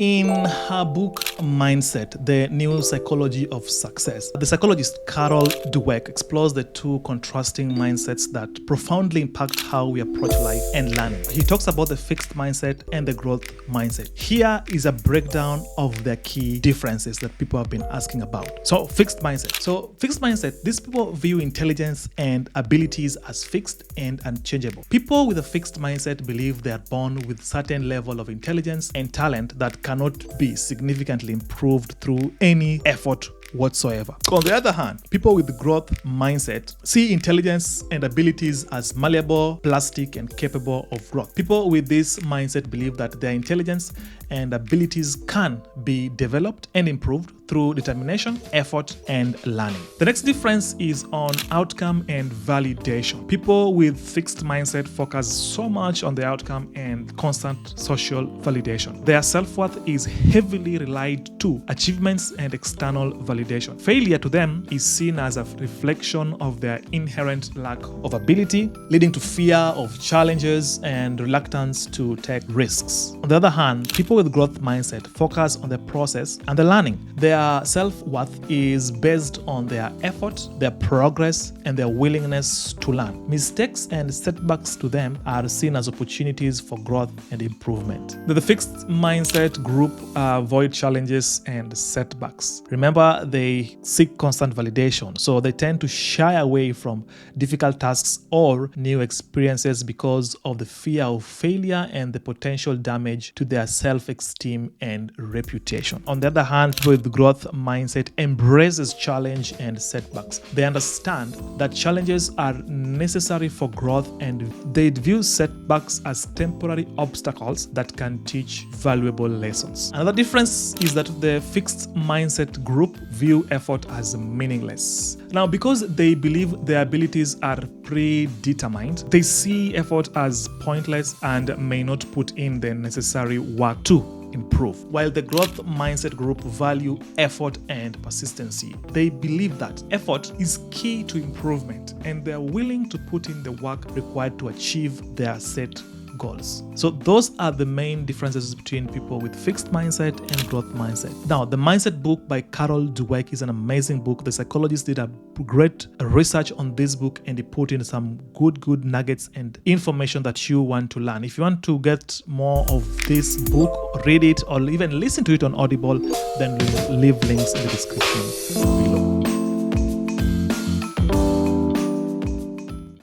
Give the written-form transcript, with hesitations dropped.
In her book, Mindset, The New Psychology of Success, the psychologist Carol Dweck explores the two contrasting mindsets that profoundly impact how we approach life and learning. He talks about the fixed mindset and the growth mindset. Here is a breakdown of the key differences that people have been asking about. So, fixed mindset, these people view intelligence and abilities as fixed and unchangeable. People with a fixed mindset believe they are born with certain level of intelligence and talent that cannot be significantly improved through any effort whatsoever. On the other hand, people with the growth mindset see intelligence and abilities as malleable, plastic, and capable of growth. People with this mindset believe that their intelligence and abilities can be developed and improved through determination, effort, and learning. The next difference is on outcome and validation. People with fixed mindset focus so much on the outcome and constant social validation. Their self-worth is heavily relied to achievements and external validation. Failure to them is seen as a reflection of their inherent lack of ability, leading to fear of challenges and reluctance to take risks. On the other hand, people with growth mindset focus on the process and the learning. Their self-worth is based on their effort, their progress, and their willingness to learn. Mistakes and setbacks to them are seen as opportunities for growth and improvement. The fixed mindset group avoid challenges and setbacks. Remember, they seek constant validation, so they tend to shy away from difficult tasks or new experiences because of the fear of failure and the potential damage to their self-esteem and reputation. On the other hand, with growth mindset embraces challenge and setbacks. They understand that challenges are necessary for growth and they view setbacks as temporary obstacles that can teach valuable lessons. Another difference is that the fixed mindset group view effort as meaningless. Now, because they believe their abilities are predetermined, they see effort as pointless and may not put in the necessary work to improve. While the growth mindset group value effort and persistency, they believe that effort is key to improvement and they're willing to put in the work required to achieve their set goals. So those are the main differences between people with fixed mindset and growth mindset. Now, the Mindset book by Carol Dweck is an amazing book. The psychologist did a great research on this book and he put in some good nuggets and information that you want to learn. If you want to get more of this book, read it or even listen to it on Audible, then we'll leave links in the description below.